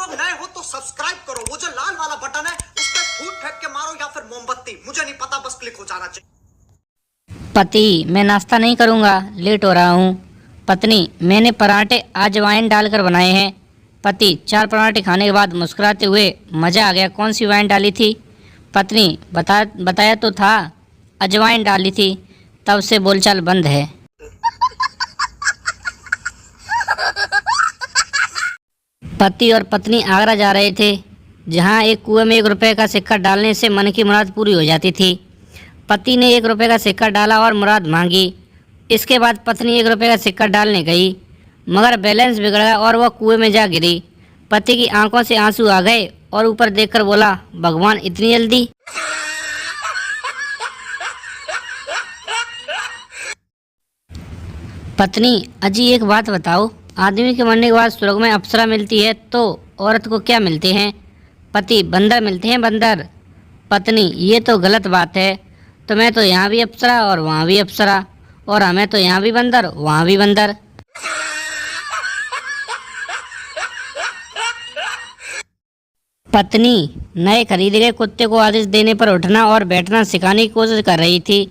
लोग नए हो तो सब्सक्राइब करो, वो जो लाल वाला बटन है उस पर फूट फेंक के मारो या फिर मोमबत्ती, मुझे नहीं पता, बस क्लिक हो जाना चाहिए। पति, मैं नाश्ता नहीं करूँगा, लेट हो रहा हूँ। पत्नी, मैंने पराठे अजवाइन डालकर बनाए हैं। पति, 4 पराठे खाने के बाद मुस्कुराते हुए, मज़ा आ गया, कौन सी वाइन डाली थी? पत्नी, बताया तो था, अजवाइन डाली थी। तब से बोलचाल बंद है। पति और पत्नी आगरा जा रहे थे, जहाँ एक कुएं में 1 रुपये का सिक्का डालने से मन की मुराद पूरी हो जाती थी। पति ने 1 रुपये का सिक्का डाला और मुराद मांगी। इसके बाद पत्नी 1 रुपये का सिक्का डालने गई, मगर बैलेंस बिगड़ गया और वह कुएं में जा गिरी। पति की आंखों से आंसू आ गए और ऊपर देखकर बोला, भगवान इतनी जल्दी? पत्नी, अजी एक बात बताओ, आदमी के मरने के बाद स्वर्ग में अप्सरा मिलती है तो औरत को क्या मिलते हैं? पति, बंदर मिलते हैं, बंदर। पत्नी, ये तो गलत बात है, तो मैं तो यहाँ भी अप्सरा और वहाँ भी अप्सरा, और हमें तो यहाँ भी बंदर वहाँ भी बंदर। पत्नी, नए खरीदे गए कुत्ते को आदेश देने पर उठना और बैठना सिखाने की कोशिश कर रही थी,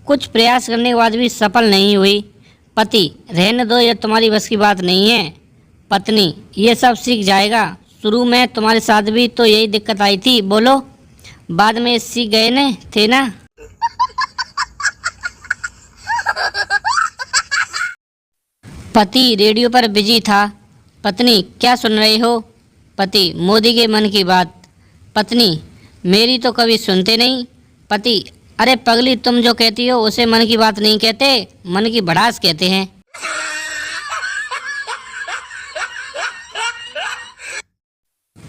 कुछ प्रयास करने के बाद भी सफल नहीं हुई। पति, रहने दो, यह तुम्हारी बस की बात नहीं है। पत्नी, ये सब सीख जाएगा, शुरू में तुम्हारे साथ भी तो यही दिक्कत आई थी, बोलो, बाद में सीख गए न थे ना। पति रेडियो पर बिजी था। पत्नी, क्या सुन रहे हो? पति, मोदी के मन की बात। पत्नी, मेरी तो कभी सुनते नहीं। पति, अरे पगली, तुम जो कहती हो उसे मन की बात नहीं कहते, मन की भड़ास कहते हैं।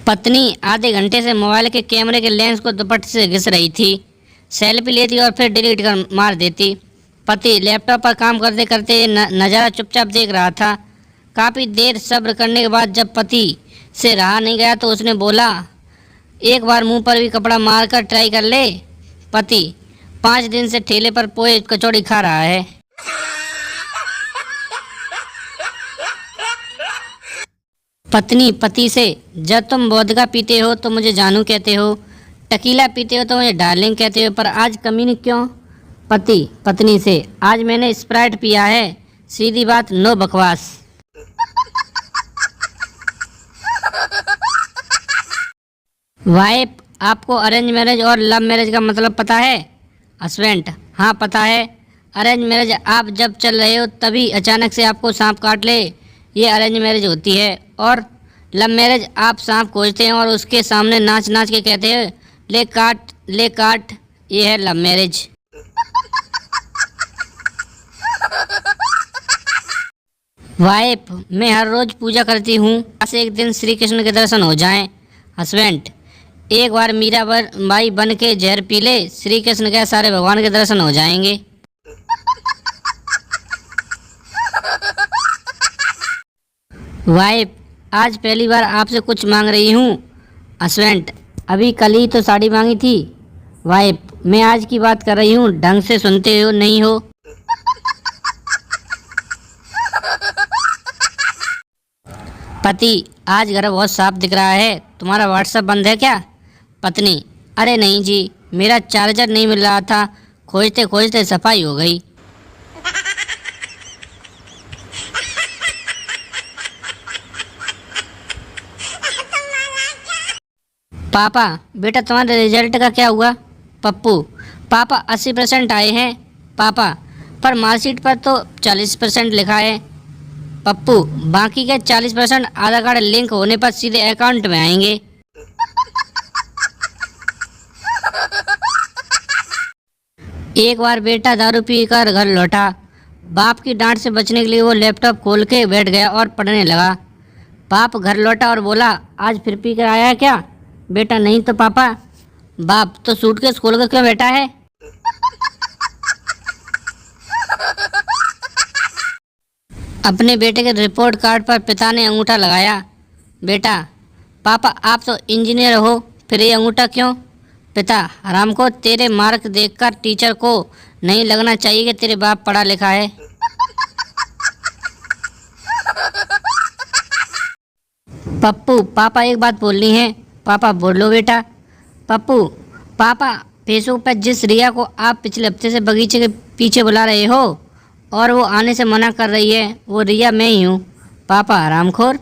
पत्नी आधे घंटे से मोबाइल के कैमरे के लेंस को दुपट्टे से घिस रही थी, सेल्फी लेती और फिर डिलीट कर मार देती। पति लैपटॉप पर काम करते करते नज़ारा चुपचाप देख रहा था। काफ़ी देर सब्र करने के बाद जब पति से रहा नहीं गया तो उसने बोला, एक बार मुंह पर भी कपड़ा मारकर ट्राई कर ले। पति, 5 दिन से ठेले पर पोहे कचौड़ी खा रहा है। पत्नी पति से, जब तुम वोदका पीते हो तो मुझे जानू कहते हो, टकीला पीते हो तो मुझे डार्लिंग कहते हो, पर आज कमीनी क्यों? पति पत्नी से, आज मैंने स्प्राइट पिया है, सीधी बात, नो बकवास। वाइफ, आपको अरेंज मैरिज और लव मैरिज का मतलब पता है? हस्बैंड, हाँ पता है। अरेंज मैरिज आप जब चल रहे हो तभी अचानक से आपको सांप काट ले, ये अरेंज मैरिज होती है। और लव मैरिज आप सांप खोजते हैं और उसके सामने नाच नाच के कहते हैं, ले काट ले काट, ये है लव मैरिज। वाइफ, मैं हर रोज पूजा करती हूँ, बस एक दिन श्री कृष्ण के दर्शन हो जाएं। हस्बैंड, एक बार मीरा बाई बन के जहर पी ले, श्री कृष्ण के सारे भगवान के दर्शन हो जाएंगे। वाइफ, आज पहली बार आपसे कुछ मांग रही हूँ। हस्बैंड, अभी कल ही तो साड़ी मांगी थी। वाइफ, मैं आज की बात कर रही हूँ, ढंग से सुनते हो नहीं हो? पति, आज घर बहुत साफ दिख रहा है, तुम्हारा व्हाट्सएप बंद है क्या? पत्नी, अरे नहीं जी, मेरा चार्जर नहीं मिल रहा था, खोजते खोजते सफाई हो गई। पापा, बेटा तुम्हारे रिजल्ट का क्या हुआ? पप्पू, पापा 80% आए हैं। पापा, पर मार्कशीट पर तो 40% लिखा है। पप्पू, बाकी के 40% आधार कार्ड लिंक होने पर सीधे अकाउंट में आएंगे। एक बार बेटा दारू पीकर घर लौटा, बाप की डांट से बचने के लिए वो लैपटॉप खोल के बैठ गया और पढ़ने लगा। बाप घर लौटा और बोला, आज फिर पी कर आया क्या? बेटा, नहीं तो पापा। बाप, तो सूटकेस खोल कर क्यों बैठा है? अपने बेटे के रिपोर्ट कार्ड पर पिता ने अंगूठा लगाया। बेटा, पापा आप तो इंजीनियर हो, फिर ये अंगूठा क्यों? पिता, हराम को, तेरे मार्क देखकर टीचर को नहीं लगना चाहिए कि तेरे बाप पढ़ा लिखा है। पप्पू पापा एक बात बोलनी है। पापा बोलो बेटा। पप्पू पापा फेसबुक पर जिस रिया को आप पिछले हफ्ते से बगीचे के पीछे बुला रहे हो और वो आने से मना कर रही है, वो रिया मैं ही हूँ। पापा हरामखोर।